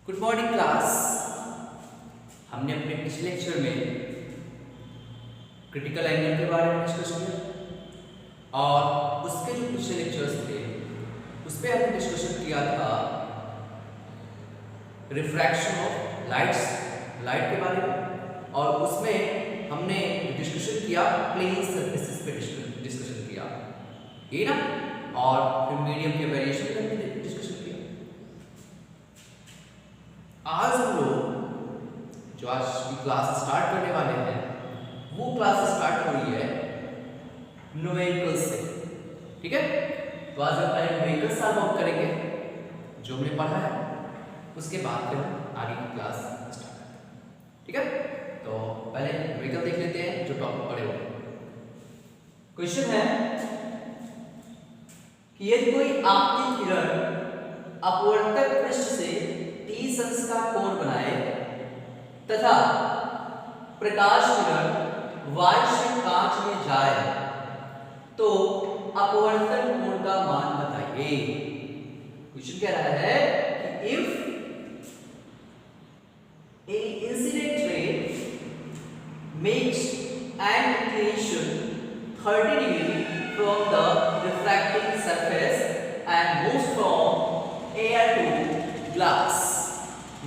Good morning class. हमने अपने पिछले लेक्चर में क्रिटिकल एंगल के बारे में डिस्कस किया और उसके जो पिछले लेक्चर्स थे उस पर हमने डिस्कशन किया था रिफ्रैक्शन ऑफ लाइट के बारे में, और उसमें हमने डिस्कशन किया प्लेन सरफेसेस पे डिस्कशन किया, ये ना, और फिर मीडियम के वेरिएशन पे हमने डिस्कशन किया। आज हम लोग जो आज की क्लास स्टार्ट करने वाले हैं वो क्लास स्टार्ट हो रही है न्यूमेरिकल से, ठीक है। तो आज हम पहले न्यूमेरिकल सॉल्व आउट करेंगे जो हमने पढ़ा है, उसके बाद फिर हम आगे की क्लास स्टार्ट करते हैं, ठीक है। तो पहले न्यूमेरिकल देख लेते हैं जो टॉपिक पढ़े हुए। क्वेश्चन है कि यदि कोई आपकी किरण अपवर्तक पृष्ठ से 30 अंश का कोण बनाए तथा प्रकाश किरण y से कांच में जाए तो अपवर्तन कोण का मान बताइए। क्वेश्चन कह रहा है कि if a incident ray makes an inclination 30 degree from the refracting surface and moves from air to glass.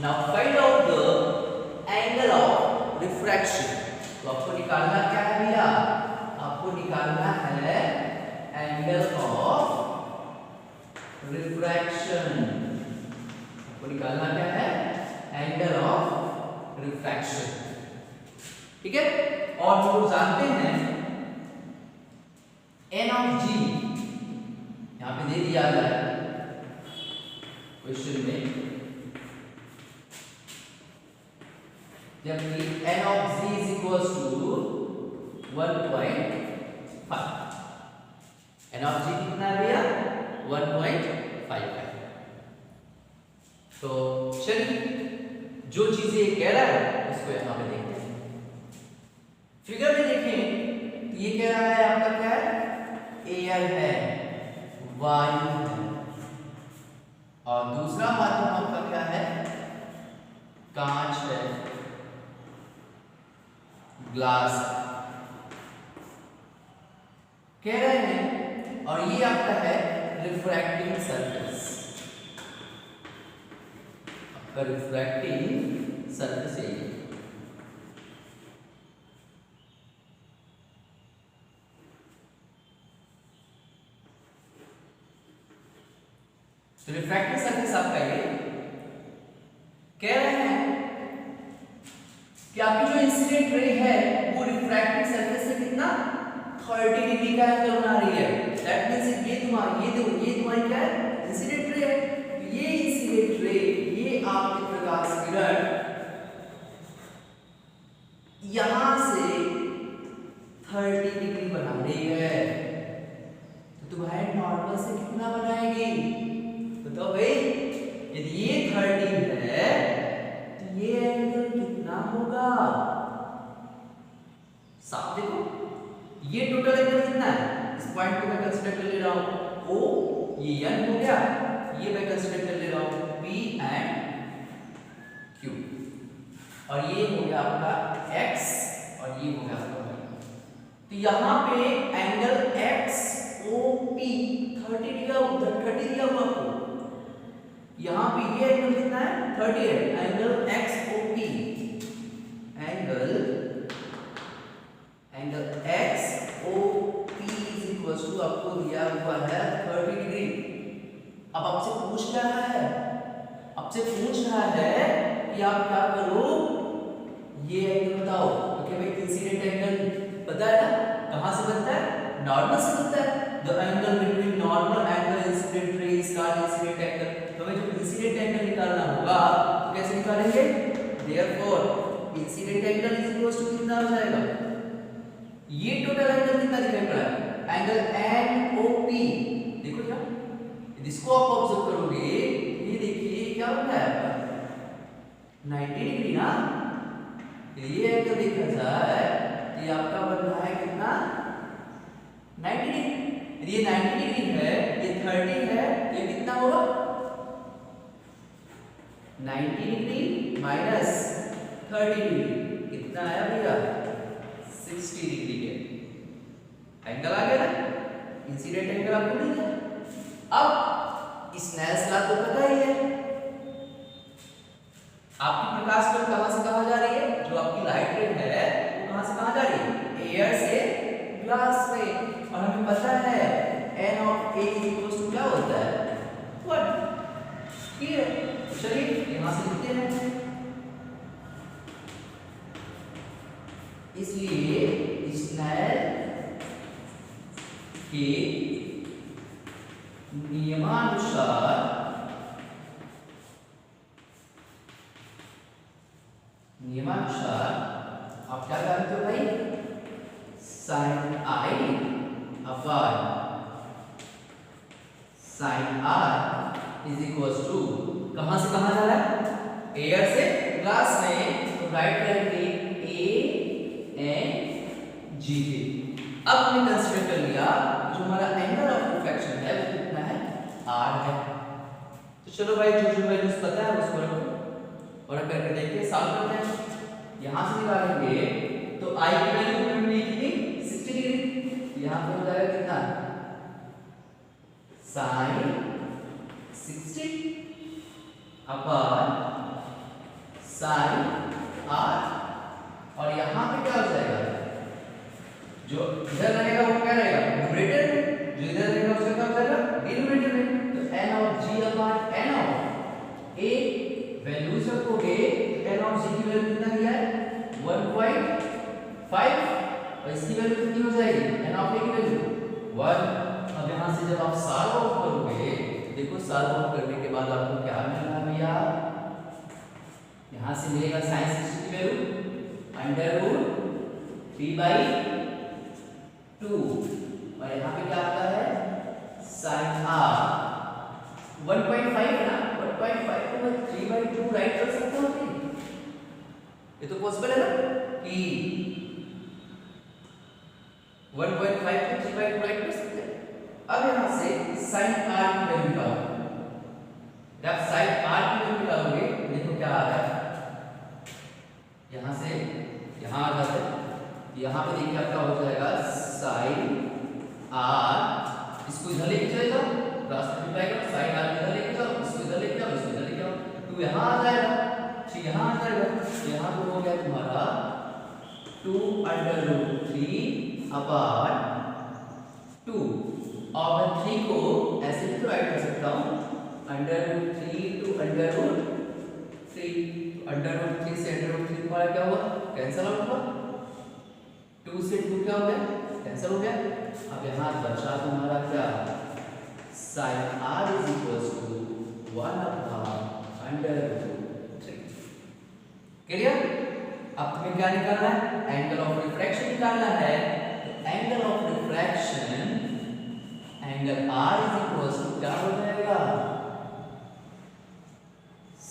Now find out the angle of refraction. तो आपको निकालना क्या है भैया? आपको निकालना है एंगल ऑफ रिफ्रैक्शन। आपको निकालना क्या है? एंगल ऑफ रिफ्रैक्शन, ठीक है। और हम लोग जानते हैं n ऑफ g यहां पे दे दिया गया है क्वेश्चन में, जबकि n of g is equals to 1.5। n of g कितना है भैया? 1.5 है। तो चलिए जो चीजें कह रहा है उसको यहां पे देखते हैं। फिगर में देखें तो ये कह रहा है आपका क्या है? एयर है, वायु है, और दूसरा माध्यम आपका क्या है? कांच है, ग्लास कह रहे हैं, और ये आपका है रिफ्रैक्टिंग सरफेस। आपका रिफ्रैक्टिंग सरफेस है। तो रिफ्रैक्टिव सरफेस आपका ये कह रहे हैं कि आपकी जो इंसिडेंट रे है वो रिफ्रैक्टिव सरफेस से कितना 30 डिग्री का एंगल बना रही है। दैट मींस ये तुम्हारी क्या है? इंसिडेंट रे है। तो ये इंसिडेंट रे, ये आपकी प्रकाश किरण यहां से 30 डिग्री बना रही है, तो तुम्हारे नॉर्मल से कितना बनाएगी? तो भाई यदि ये 30 है तो ये एंगल कितना होगा? साफ देखो, ये टोटल एंगल कितना है? इस पॉइंट को मैं कंसीडर कर ले रहा हूं O, ये N हो गया, ये मैं कंसीडर कर ले रहा हूं P एंड Q, और ये हो गया आपका X और ये हो गया आपका Y। तो यहां पे एंगल XOP 30 दिया हुआ आपको। यहां पे ये एंगल कितना है? 30 है। Angle XOP, angle XOP is equal to आपको दिया हुआ है 30 डिग्री। अब आपसे पूछ रहा है कि आप क्या करो, ये एंगल बताओ। ओके भाई, इंसिडेंट एंगल पता है ना कहां से बनता है? नॉर्मल से बनता है। The angle between normal angle incident ray is called incident angle. तो हमें जो इंसिडेंट एंगल निकालना होगा तो कैसे निकालेंगे? Therefore incident angle is equal to कितना हो जाएगा? ये टोटल एंगल कितना दिखाई पड़ा है? Angle NOP। देखो क्या, इसको आप ऑब्जर्व करोगे, ये देखिए क्या बन रहा है आपका 90 डिग्री ना। ये एंगल देखा जाए तो ये आपका बन रहा है कितना? 90 डिग्री। ये 90 डिग्री है, ये 30 है, ये कितना होगा? 90 डिग्री माइनस 30 डिग्री कितना आया भैया 60 डिग्री के एंगल आ गया ना इंसिडेंट एंगल आपको मिल गया। अब स्नेल्स लॉ तो पता ही है आपकी प्रकाश किरण कहां से कहां जा रही है जो आपकी लाइट रे है वो कहां से कहां जा रही है एयर से ग्लास में और हमें पता है n ऑफ a क्या होता है 1 ठीक है चलिए यहां से लिखते हैं इसलिए स्नेल के नियमानुसार आप क्या जानते हो भाई sin i upon sin r is equal to कहां से कहां जा रहा है एयर से ग्लास में तो राइट करेंगे a n g के। अब हमने कंसीडर कर लिया जो हमारा एंगल ऑफ रिफ्रैक्शन है वो कितना है r है। तो चलो भाई जो वैल्यूज पता है उसको रखो और करके देखते हैं सॉल्व करते हैं। यहां से निकालेंगे तो i की वैल्यू हमने कितनी 60 डिग्री यहां पे हो जाएगा कितना sin 60 अपॉन sin r और यहां पे क्या हो जाएगा जो इधर रहेगा वो क्या रहेगा न्यूमरेटर में जो इधर रहेगा उसका क्या हो जाएगा डिनोमिनेटर में तो n of g upon n of a values रखोगे तो n ऑफ g की वैल्यू कितना दिया है 1.5 और इसकी वैल्यू कितनी हो जाएगी n ऑफ a की वैल्यू 1। अब यहां से जब आप सॉल्व आउट करोगे देखो सॉल्व आउट करने के बाद आपको क्या मिल रहा है भैया यहां से मिलेगा sin 60 की वैल्यू √3/2 और यहां पे क्या आता है sin r 1.5 है ना 1.5 को मैं 3/2 राइट कर सकता हूं क्या ये तो पॉसिबल है ना कि 1.5 को 3/2 राइट कर सकते हैं। अब यहां से sin r की वैल्यू निकालो जब sin r की वैल्यू निकालोगे देखो क्या आ रहा है यहां से यहां आ जाता है यहां पे देखिए आपका हो जाएगा sin r इसको इधर लेके चले जाओ रास्ते में पाएगा sin r इधर लेके जाओ इसको इधर लेके जाओ इसको इधर लेके जाओ तो यहां आ जाएगा ठीक यहां आ जाएगा यहां पे हो गया तुम्हारा 2√3 अपॉन 2 और मैं 3 को ऐसे भी तो राइट कर सकता हूं √3 to √3 √3 से √3 तुम्हारा क्या हुआ कैंसिल आउट हुआ 2 से 2 क्या हो गया कैंसिल हो गया। अब यहां बचा तुम्हारा क्या sin r = 1/√3 क्लियर। अब तुम्हें क्या निकालना है एंगल ऑफ रिफ्रैक्शन निकालना है तो angle of refraction angle r = क्या हो जाएगा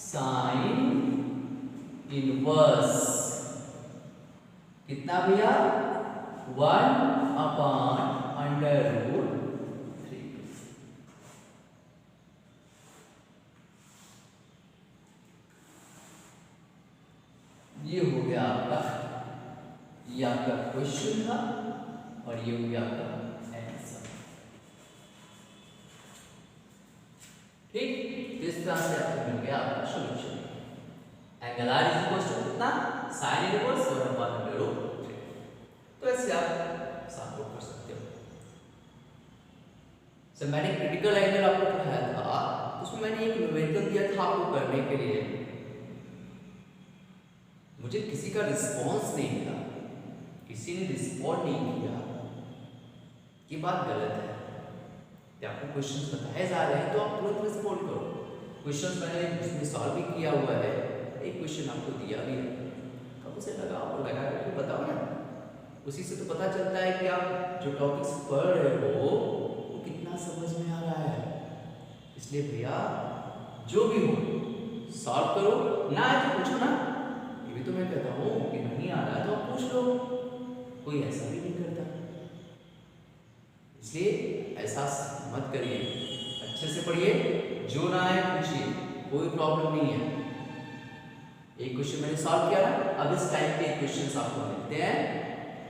sin इनवर्स कितना भैया 1/√3 ये हो गया आपका ये आपका क्वेश्चन था और ये हो गया आपका आंसर ठीक। इस तरह से आपको मिल गया आपका सॉल्यूशन एंगल r = कितना sin इनवर्स 1/√3 तो ऐसे आप सॉल्व कर सकते हो। सर मैंने क्रिटिकल एंगल आपको पढ़ाया था उसमें मैंने एक न्यूमेरिकल दिया था आपको करने के लिए मुझे किसी का रिस्पॉन्स नहीं मिला किसी ने रिस्पॉन्ड नहीं किया ये बात गलत है कि आपको क्वेश्चंस बताए जा रहे हैं तो आप तुरंत रिस्पॉन्ड करो। क्वेश्चंस मैंने उसमें सॉल्व भी किया हुआ है एक क्वेश्चन आपको दिया भी है तो उसे लगाओ और लगा करके बताओ ना उसी से तो पता चलता है कि आप जो टॉपिक्स पढ़ रहे हो वो कितना समझ में आ रहा है। इसलिए भैया जो भी हो सॉल्व करो ना आए तो पूछो ना ये भी तो मैं कहता हूँ कि नहीं आ रहा तो आप पूछ लो कोई ऐसा भी नहीं करता इसलिए ऐसा मत करिए अच्छे से पढ़िए जो ना आए पूछिए कोई प्रॉब्लम नहीं है एक क्वेश्चन मैंने सॉल्व किया ना, अब इस टाइप के क्वेश्चंस आपको मिलते हैं,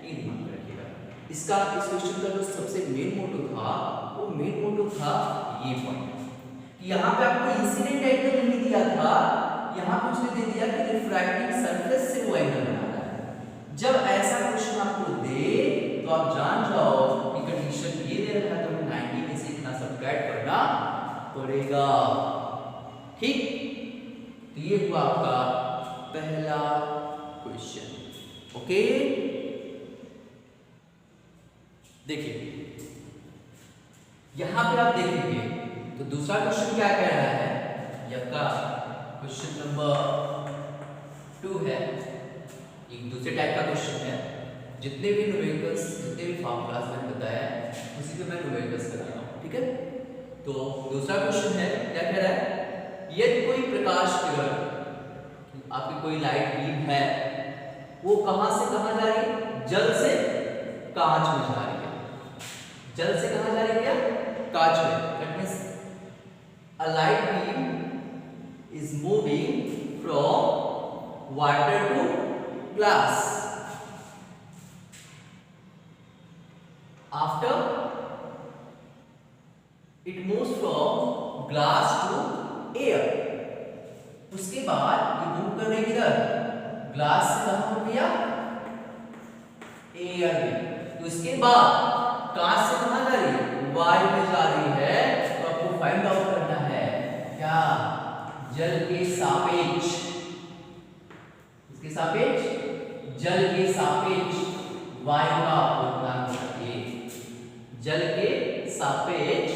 ये ध्यान में रखिएगा। इसका इस क्वेश्चन का जो सबसे मेन मोटो था, वो मेन मोटो था ये पॉइंट कि यहाँ पे आपको इंसिडेंट एंगल नहीं दिया था, यहाँ पे उसने दे दिया कि रिफ्रैक्टिंग सरफेस से वो एंगल बनाना है। जब ऐसा क्वेश्चन आपको दे तो आप जान जाओ कि कंडीशन ये दे रहा है तो हमें 90 में से इतना सब्ट्रैक्ट करना पड़ेगा। ठीक, तो ये हुआ आपका पहला क्वेश्चन। ओके, देखिए यहां पे आप देखेंगे तो दूसरा क्वेश्चन क्या कह रहा है, ये आपका क्वेश्चन नंबर 2 है, एक दूसरे टाइप का क्वेश्चन है। जितने भी न्यूमेरिकल्स, जितने भी फार्मूलाज मैंने बताया है उसी पे मैं न्यूमेरिकल्स करा रहा हूं, ठीक है। तो दूसरा क्वेश्चन है, क्या कह रहा है, यदि कोई प्रकाश किरण, आपकी कोई लाइट बीम है, वो कहां से कहां जा रही है, जल से कांच में जा रही है। जल से कहां जा रही है, कांच में। That means a light beam is moving from water to glass. After it moves from glass to air. उसके बाद ये मूव कर रही है किधर, ग्लास से कहां हो गया, एयर में। तो इसके बाद कांच से कहां जा रही है, वायु में जा रही है। तो आपको फाइंड आउट करना है क्या, जल के सापेक्ष, इसके सापेक्ष, जल के सापेक्ष वायु का अपूर्णांक बताइए। जल के सापेक्ष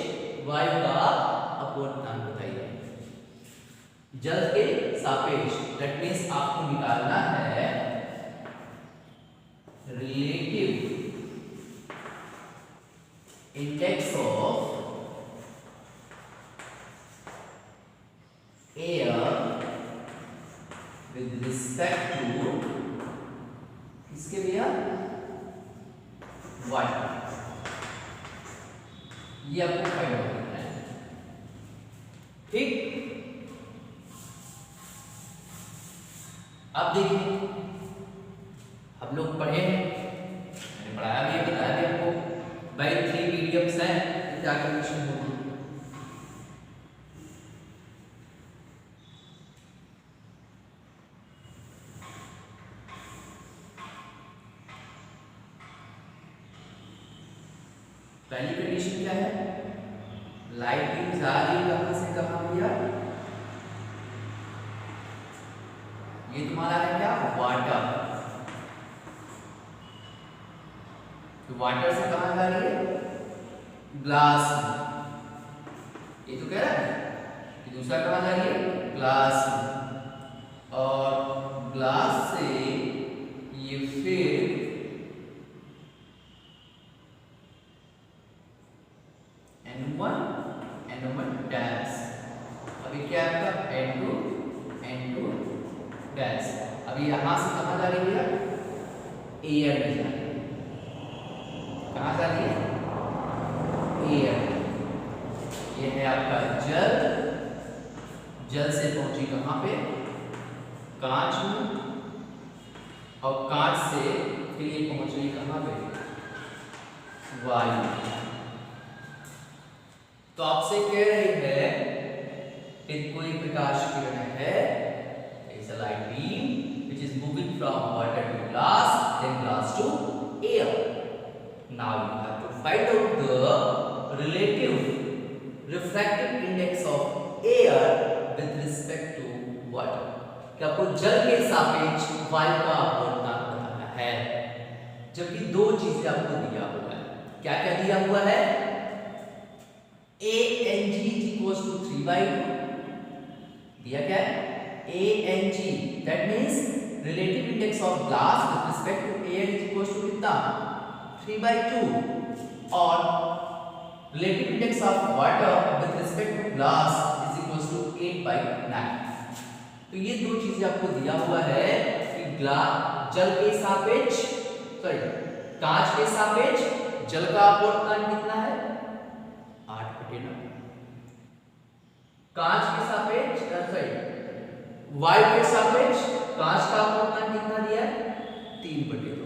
वायु का अपूर्णांक बताइए। जल के सापेक्ष, दैट मींस आपको निकालना है relative index of air with respect to किसके भैया, वाटर। ये आपको फाइंड आउट करना है, ठीक। अब देखिए हम लोग पढ़े हैं, मैंने पढ़ाया भी है, बताया भी आपको, भाई 3 मीडियम्स हैं, क्या कंडीशन होगी। पहली कंडीशन क्या है, लाइट बीम जा रही है कहां से कहां भैया, ये तुम्हारा है क्या, वाटर। तो वाटर से कहां जा रही है, ग्लास में। ये तो कह रहा है कि दूसरा कहां जा रही है, ग्लास में। और ग्लास से ये फिर N1 डैश, अभी क्या है आपका N2 डैश। अभी यहां से कहां जा रही है, एयर में जा रही है। कहां जा रही है, एयर। ये है आपका जल, जल से पहुंची कहां पे, कांच में, और कांच से फिर ये पहुंच रही कहां पे, वायु। तो आपसे कह रही है कि कोई प्रकाश किरण है, it's a light beam which is moving from water to glass, then glass to air. Now you have to find out the relative refractive index of air with respect to water. कि आपको जल के सापेक्ष वायु का अपूर्णांक बताना है, जबकि दो चीजें आपको दिया हुआ है। क्या क्या दिया हुआ है, ANG equals to 3/2 दिया क्या है, ANG that means relative index of glass with respect to air is equals to कितना, 3/2, और relative index of water with respect to glass is equals to 8/9। तो ये दो चीजें आपको दिया हुआ है कि जल के सापेक्ष, कांच के सापेक्ष जल का अपूर्णांक कितना है, 8/9। कांच के सापेक्ष y के सापेक्ष कांच का अपवर्तनांक कितना दिया है 3/2।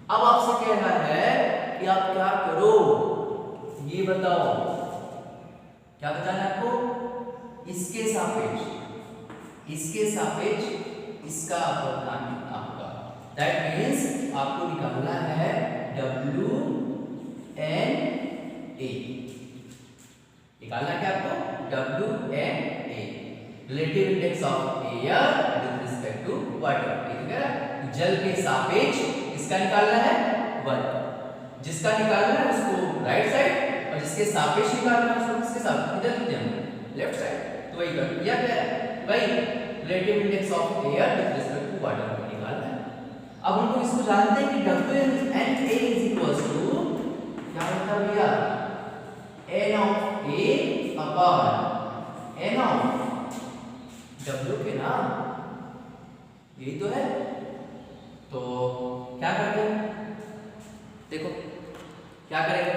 अब आपसे कह रहा है कि आप क्या करो, ये बताओ, क्या बताना है आपको, इसके सापेक्ष इसका अपवर्तनांक कितना होगा। दैट मीन्स आपको निकालना है WNA, निकालना क्या आपको WNA, relative index of air with respect to water. ठीक है, जल के सापेक्ष इसका निकालना है 1, जिसका निकालना है उसको राइट साइड और जिसके सापेक्ष निकालना है उसको किसके साथ इधर लिख देंगे लेफ्ट साइड। तो वही कर दिया क्या है भाई, relative index of air with respect to water को निकालना है। अब हम लोग इसको जानते हैं कि WNA इज इक्वल टू क्या होता है भैया, N of A upon N of W के ना, यही तो है। तो क्या करते हैं, देखो क्या करेंगे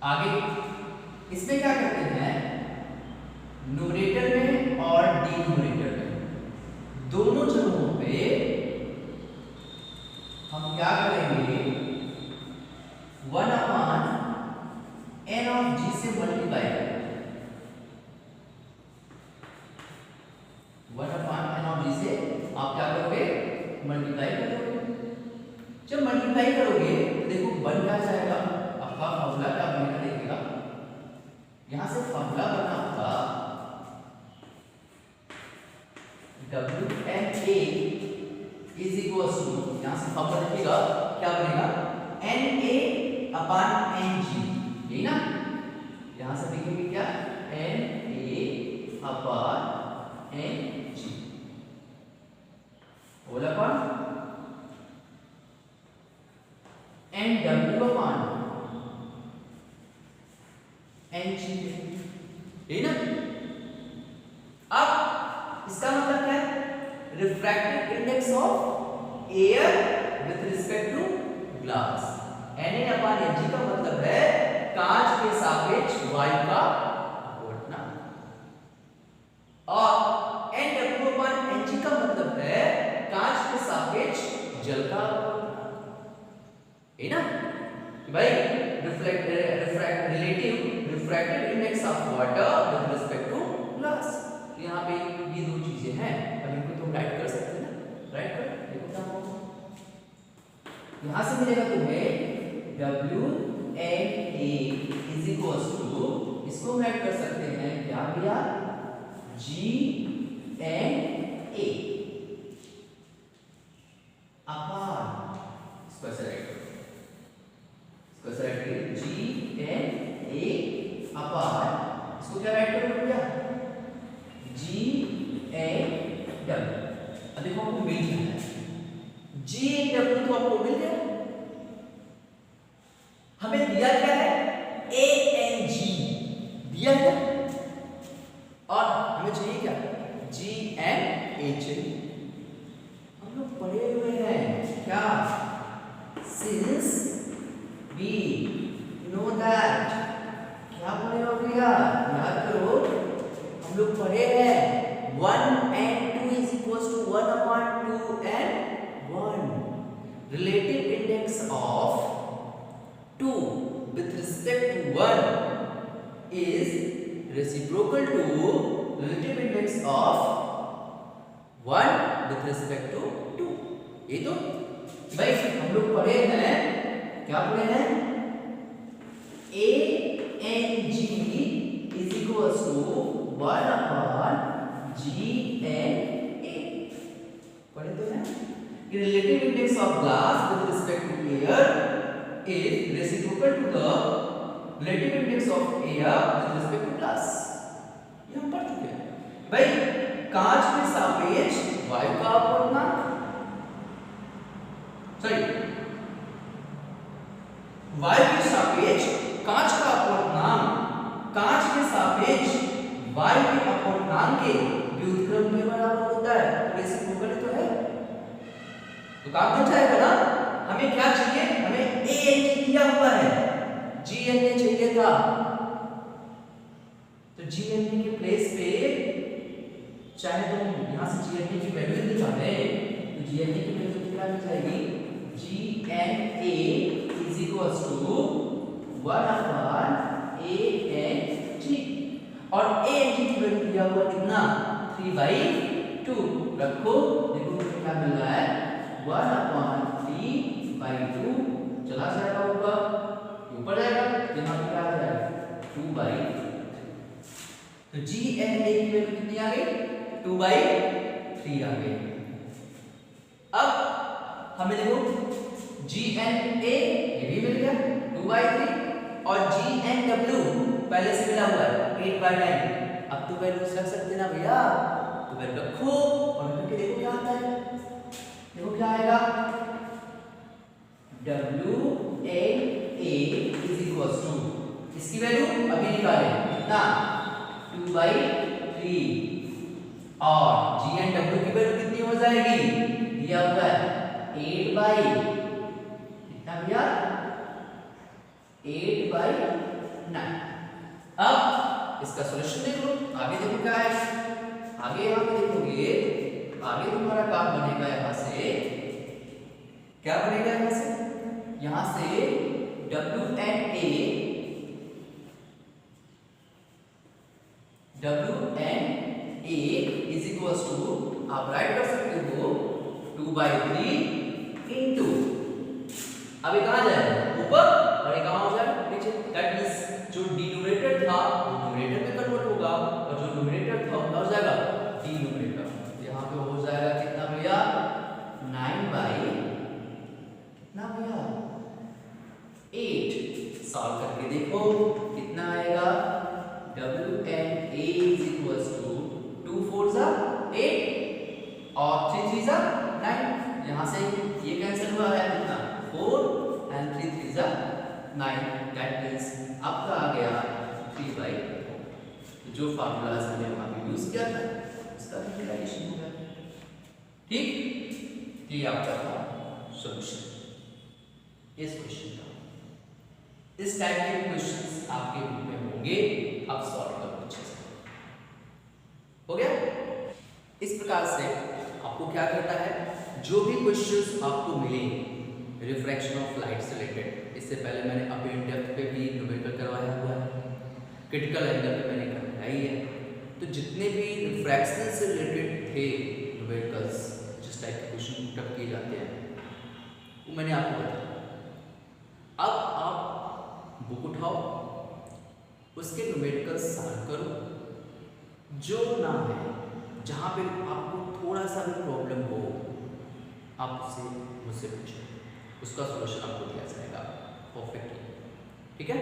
आगे, इसमें क्या करते हैं, न्यूमरेटर में और डिनोमिनेटर में दोनों जगहों पे हम क्या करेंगे 1/n ऑफ G से मल्टीप्लाई करेंगे, 1/n ऑफ G से आप क्या करोगे मल्टीप्लाई करोगे। जब मल्टीप्लाई करोगे तो देखो बन क्या जाएगा, आपका फॉर्मूला क्या बनेगा देखिएगा, यहां से फॉर्मूला बना होगा WNA इज इक्वल टू, यहां से फॉर्मूला देखिएगा क्या बनेगा NA/NG, यही ना, यहां से लिखेंगे क्या NA/NG होल अपॉन NW/NG, यही ना। अब इसका मतलब क्या है, refractive index of air with respect to glass, Na/Ng का मतलब है कांच के सापेक्ष वायु का अपवर्तनांक, और Nw/Ng का मतलब है कांच के सापेक्ष जल का अपवर्तनांक, है ना भाई, refractive index of water with respect to glass. यहाँ पे ये दो चीजें हैं, अब इनको तुम राइट कर सकते हैं ना, राइट कर देखो क्या होगा, यहां से मिलेगा तुम्हें WNA इज इक्वल टू, इसको राइट कर सकते हैं क्या भैया GNA अपॉन, इसको ऐसे राइट करो, इसको ऐसे राइट करिए GNA अपॉन, इसको क्या राइट करोगे भैया GNW। अब देखो आपको मिल गया है GNW, तो आपको मिल गया, हमें दिया क्या है ANG दिया है, और हमें चाहिए क्या GNA चाहिए। हम लोग पढ़े हुए हैं क्या, सिंस वी नो दैट, क्या पढ़े हो भैया याद करो, हम लोग पढ़े हैं 1 and 2 is equals to 1/2 and 1, relative index of 2 with respect to 1 is reciprocal to relative index of 1 with respect to 2। ये तो भाई हम लोग पढ़े हैं, क्या पढ़े हैं ANG is equals to 1/GNA, पढ़े तो हैं कि relative index of glass with respect to air is reciprocal to the relative index of air with respect to glass, ये हम पढ़ चुके हैं भाई। कांच के सापेक्ष वायु का अपवर्तनांक, सॉरी वायु के सापेक्ष कांच का अपवर्तनांक, कांच के सापेक्ष वायु के अपवर्तनांक के व्युत्क्रम के बराबर होता है, तो रेसिप्रोकल तो है, तो काम बन जाएगा ना। हमें क्या चाहिए, हमें ANG दिया हुआ है, GNA चाहिए था, तो GNA के प्लेस पे चाहे तुम यहाँ से GNA की वैल्यू लेना चाहते तो GNA की वैल्यू कितना मिल जाएगी, GNA is equals to 1/ANG, और ANG की वैल्यू दिया हुआ कितना, 3/2। रखो, देखो क्या मिल रहा है, 1/3/2 चला जाएगा ऊपर जाएगा, यहाँ पे क्या आ जाएगा 2/3। तो GNA की वैल्यू कितनी आ गई, 2/3 आ गई। अब हमें देखो GNA ये भी मिल गया 2/3, और GNW पहले से मिला हुआ है 8/9। अब तो वैल्यू रख सकते ना भैया, तो वैल्यू रखो और करके देखो क्या आता है। देखो क्या आएगा, WNA इज इक्वल्स टू, इसकी वैल्यू अभी निकाले कितना, 2/3, और GNW की वैल्यू कितनी हो जाएगी, दिया हुआ है 8/, कितना भैया 8/9। अब इसका सॉल्यूशन देख लो, आगे देखो क्या है, आगे यहाँ पे देखोगे, आगे तुम्हारा काम बनेगा यहाँ से, क्या बनेगा यहाँ से WNA इज इक्वल्स टू, आप राइट कर सकते हो 2/3 इंटू, अभी कहाँ जाएगा ऊपर और ये कहाँ हो जाएगा नीचे। दैट मींस जो डिनोमिनेटर था वो न्यूमरेटर में कन्वर्ट होगा, और जो न्यूमरेटर था वो हो जाएगा डिनोमिनेटर। यहाँ पे हो जाएगा कितना भैया, 9/8। सॉल्व करके देखो कितना आएगा, WNA इज इक्वल्स टू 2 4 8 और 3 3 9। यहाँ से ये कैंसिल हुआ है कितना, 4 and 3 3 9। दैट मींस आपका आ गया 3/4। जो फार्मूलाज हमने वहां पे यूज किया था उसका यूटिलाइजेशन हो गया। ठीक, ये आपका था सॉल्यूशन इस क्वेश्चन का। इस टाइप के क्वेश्चंस आपके बुक में होंगे, आप सॉल्व करो अच्छे से। हो गया। इस प्रकार से आपको क्या करना है, जो भी क्वेश्चंस आपको मिले रिफ्रैक्शन ऑफ लाइट से रिलेटेड, इससे पहले मैंने अपेन डेप्थ पे भी न्यूमेरिकल करवाया हुआ है, क्रिटिकल एंगल पे मैंने करवाया ही है। तो जितने भी रिफ्रैक्शन से रिलेटेड थे न्यूमेरिकल्स, जिस टाइप के क्वेश्चन पुट किए जाते हैं, वो मैंने आपको बताया। अब आप बुक उठाओ, उसके न्यूमेरिकल्स सॉल्व करो, जो ना है जहाँ पे आपको थोड़ा सा भी प्रॉब्लम हो आप उससे मुझसे पूछें, उसका सॉल्यूशन आपको दिया जाएगा परफेक्टली। ठीक है।